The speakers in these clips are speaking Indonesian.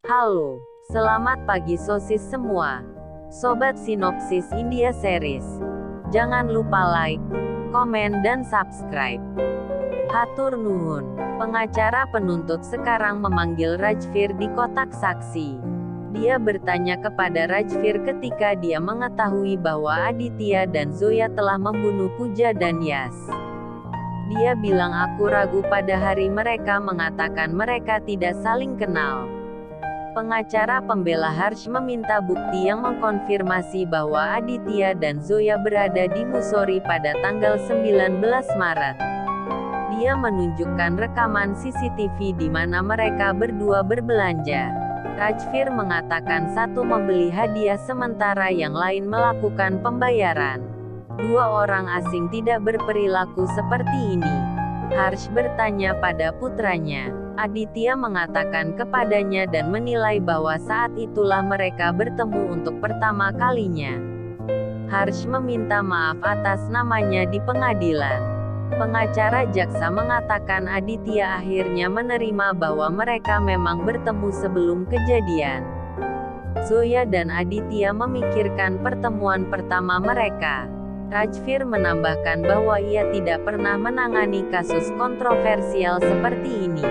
Halo, selamat pagi sosis semua. Sobat Sinopsis India Series. Jangan lupa like, komen dan subscribe. Hatur nuhun. Pengacara penuntut sekarang memanggil Rajvir di kotak saksi. Dia bertanya kepada Rajvir ketika dia mengetahui bahwa Aditya dan Zoya telah membunuh Pooja dan Yas. Dia bilang aku ragu pada hari mereka mengatakan mereka tidak saling kenal. Pengacara pembela Harsh meminta bukti yang mengkonfirmasi bahwa Aditya dan Zoya berada di Mussoorie pada tanggal 19 Maret. Dia menunjukkan rekaman CCTV di mana mereka berdua berbelanja. Rajvir mengatakan satu membeli hadiah sementara yang lain melakukan pembayaran. Dua orang asing tidak berperilaku seperti ini. Harsh bertanya pada putranya. Aditya mengatakan kepadanya dan menilai bahwa saat itulah mereka bertemu untuk pertama kalinya. Harsh meminta maaf atas namanya di pengadilan. Pengacara jaksa mengatakan Aditya akhirnya menerima bahwa mereka memang bertemu sebelum kejadian. Zoya dan Aditya memikirkan pertemuan pertama mereka. Rajvir menambahkan bahwa ia tidak pernah menangani kasus kontroversial seperti ini.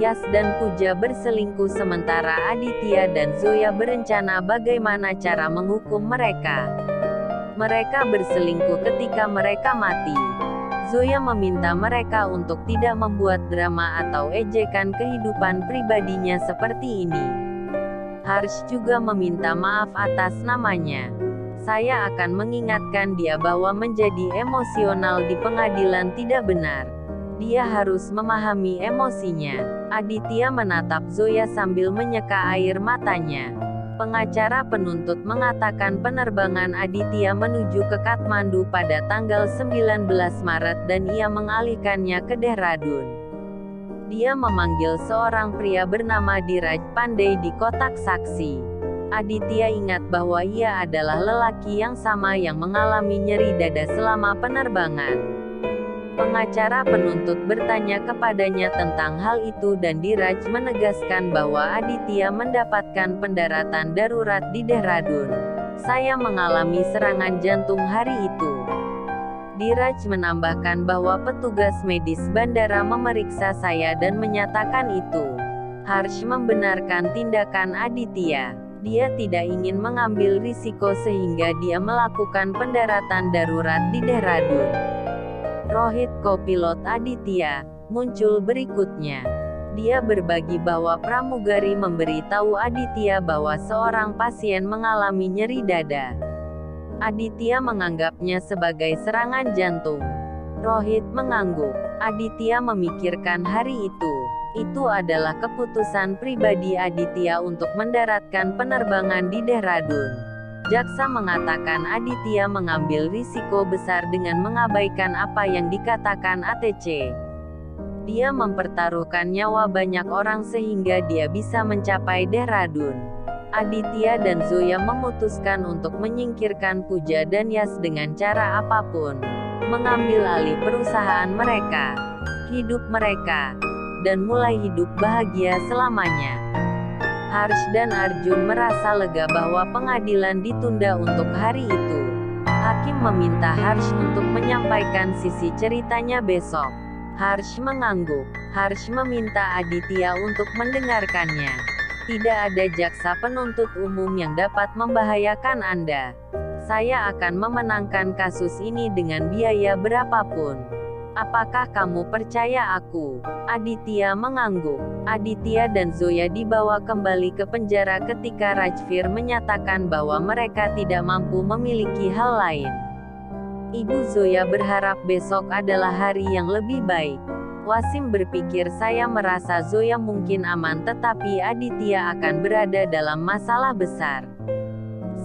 Yas dan Pooja berselingkuh sementara Aditya dan Zoya berencana bagaimana cara menghukum mereka. Mereka berselingkuh ketika mereka mati. Zoya meminta mereka untuk tidak membuat drama atau ejekan kehidupan pribadinya seperti ini. Harsh juga meminta maaf atas namanya. Saya akan mengingatkan dia bahwa menjadi emosional di pengadilan tidak benar. Dia harus memahami emosinya. Aditya menatap Zoya sambil menyeka air matanya. Pengacara penuntut mengatakan penerbangan Aditya menuju ke Kathmandu pada tanggal 19 Maret dan ia mengalihkannya ke Dehradun. Dia memanggil seorang pria bernama Diraj Pandey di kotak saksi. Aditya ingat bahwa ia adalah lelaki yang sama yang mengalami nyeri dada selama penerbangan. Pengacara penuntut bertanya kepadanya tentang hal itu dan Diraj menegaskan bahwa Aditya mendapatkan pendaratan darurat di Dehradun. Saya mengalami serangan jantung hari itu. Diraj menambahkan bahwa petugas medis bandara memeriksa saya dan menyatakan itu. Harsh membenarkan tindakan Aditya. Dia tidak ingin mengambil risiko sehingga dia melakukan pendaratan darurat di Dehradun. Rohit, kopilot Aditya, muncul berikutnya. Dia berbagi bahwa pramugari memberitahu Aditya bahwa seorang pasien mengalami nyeri dada. Aditya menganggapnya sebagai serangan jantung. Rohit mengangguk. Aditya memikirkan hari itu. Itu adalah keputusan pribadi Aditya untuk mendaratkan penerbangan di Dehradun. Jaksa mengatakan Aditya mengambil risiko besar dengan mengabaikan apa yang dikatakan ATC. Dia mempertaruhkan nyawa banyak orang sehingga dia bisa mencapai Dehradun. Aditya dan Zoya memutuskan untuk menyingkirkan Pooja dan Yas dengan cara apapun. Mengambil alih perusahaan mereka, hidup mereka, dan mulai hidup bahagia selamanya. Harsh dan Arjun merasa lega bahwa pengadilan ditunda untuk hari itu. Hakim meminta Harsh untuk menyampaikan sisi ceritanya besok. Harsh mengangguk. Harsh meminta Aditya untuk mendengarkannya. Tidak ada jaksa penuntut umum yang dapat membahayakan Anda. Saya akan memenangkan kasus ini dengan biaya berapapun. Apakah kamu percaya aku? Aditya mengangguk. Aditya dan Zoya dibawa kembali ke penjara ketika Rajvir menyatakan bahwa mereka tidak mampu memiliki hal lain. Ibu Zoya berharap besok adalah hari yang lebih baik. Wasim berpikir saya merasa Zoya mungkin aman tetapi Aditya akan berada dalam masalah besar.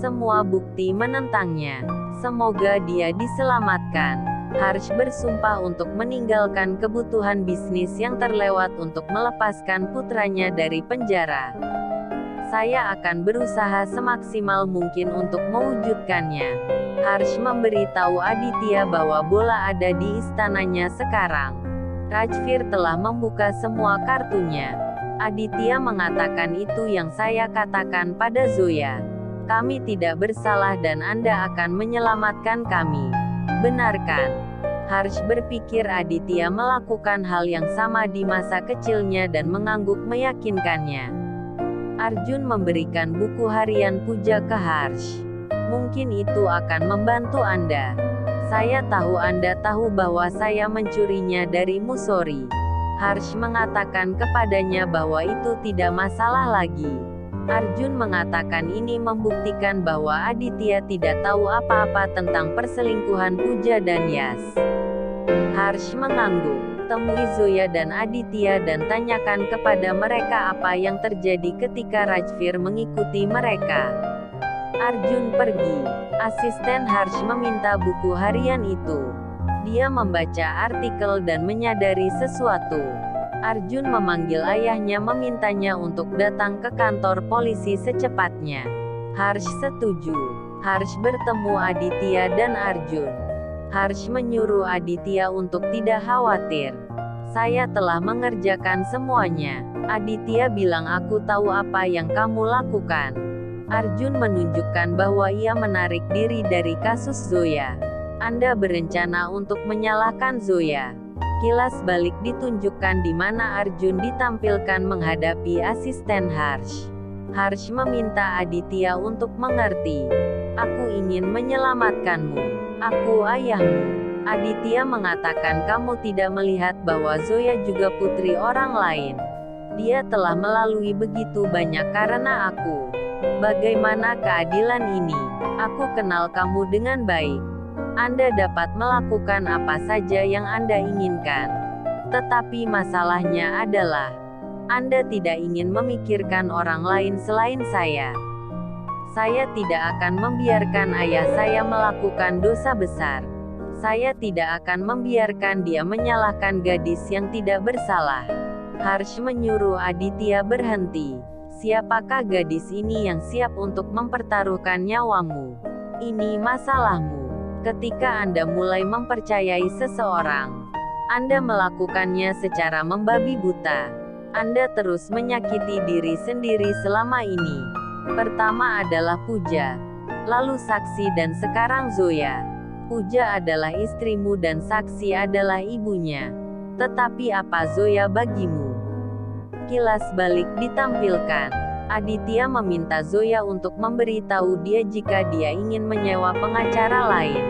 Semua bukti menentangnya. Semoga dia diselamatkan. Harsh bersumpah untuk meninggalkan kebutuhan bisnis yang terlewat untuk melepaskan putranya dari penjara. Saya akan berusaha semaksimal mungkin untuk mewujudkannya. Harsh memberitahu Aditya bahwa bola ada di istananya sekarang. Rajvir telah membuka semua kartunya. Aditya mengatakan itu yang saya katakan pada Zoya. Kami tidak bersalah dan Anda akan menyelamatkan kami. Benarkan? Harsh berpikir Aditya melakukan hal yang sama di masa kecilnya dan mengangguk meyakinkannya. Arjun memberikan buku harian puja ke Harsh. Mungkin itu akan membantu Anda. Saya tahu Anda tahu bahwa saya mencurinya dari Musori. Harsh mengatakan kepadanya bahwa itu tidak masalah lagi. Arjun mengatakan ini membuktikan bahwa Aditya tidak tahu apa-apa tentang perselingkuhan Puja dan Yas. Harsh mengangguk. Temui Zoya dan Aditya dan tanyakan kepada mereka apa yang terjadi ketika Rajvir mengikuti mereka. Arjun pergi. Asisten Harsh meminta buku harian itu. Dia membaca artikel dan menyadari sesuatu. Arjun memanggil ayahnya memintanya untuk datang ke kantor polisi secepatnya. Harsh setuju. Harsh bertemu Aditya dan Arjun. Harsh menyuruh Aditya untuk tidak khawatir. Saya telah mengerjakan semuanya. Aditya bilang aku tahu apa yang kamu lakukan. Arjun menunjukkan bahwa ia menarik diri dari kasus Zoya. Anda berencana untuk menyalahkan Zoya. Kilas balik ditunjukkan di mana Arjun ditampilkan menghadapi asisten Harsh. Harsh meminta Aditya untuk mengerti. Aku ingin menyelamatkanmu. Aku ayahmu. Aditya mengatakan kamu tidak melihat bahwa Zoya juga putri orang lain. Dia telah melalui begitu banyak karena aku. Bagaimana keadilan ini? Aku kenal kamu dengan baik. Anda dapat melakukan apa saja yang Anda inginkan. Tetapi masalahnya adalah, Anda tidak ingin memikirkan orang lain selain saya. Saya tidak akan membiarkan ayah saya melakukan dosa besar. Saya tidak akan membiarkan dia menyalahkan gadis yang tidak bersalah. Harsh menyuruh Aditya berhenti. Siapakah gadis ini yang siap untuk mempertaruhkan nyawamu? Ini masalahmu. Ketika Anda mulai mempercayai seseorang, Anda melakukannya secara membabi buta. Anda terus menyakiti diri sendiri selama ini. Pertama adalah Puja, lalu Saksi dan sekarang Zoya. Puja adalah istrimu dan Saksi adalah ibunya. Tetapi apa Zoya bagimu? Kilas balik ditampilkan. Aditya meminta Zoya untuk memberitahu dia jika dia ingin menyewa pengacara lain.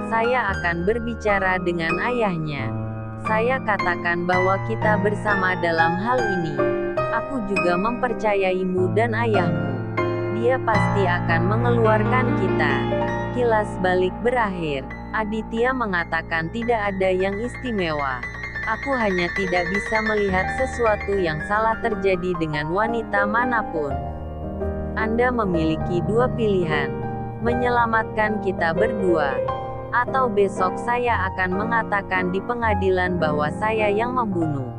Saya akan berbicara dengan ayahnya. Saya katakan bahwa kita bersama dalam hal ini. Aku juga mempercayaimu dan ayahmu. Dia pasti akan mengeluarkan kita. Kilas balik berakhir. Aditya mengatakan tidak ada yang istimewa. Aku hanya tidak bisa melihat sesuatu yang salah terjadi dengan wanita manapun. Anda memiliki dua pilihan. Menyelamatkan kita berdua. Atau besok saya akan mengatakan di pengadilan bahwa saya yang membunuh.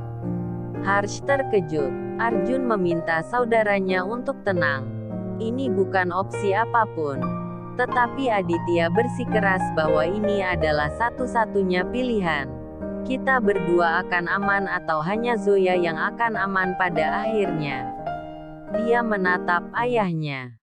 Harsh terkejut. Arjun meminta saudaranya untuk tenang. Ini bukan opsi apapun. Tetapi Aditya bersikeras bahwa ini adalah satu-satunya pilihan. Kita berdua akan aman atau hanya Zoya yang akan aman pada akhirnya. Dia menatap ayahnya.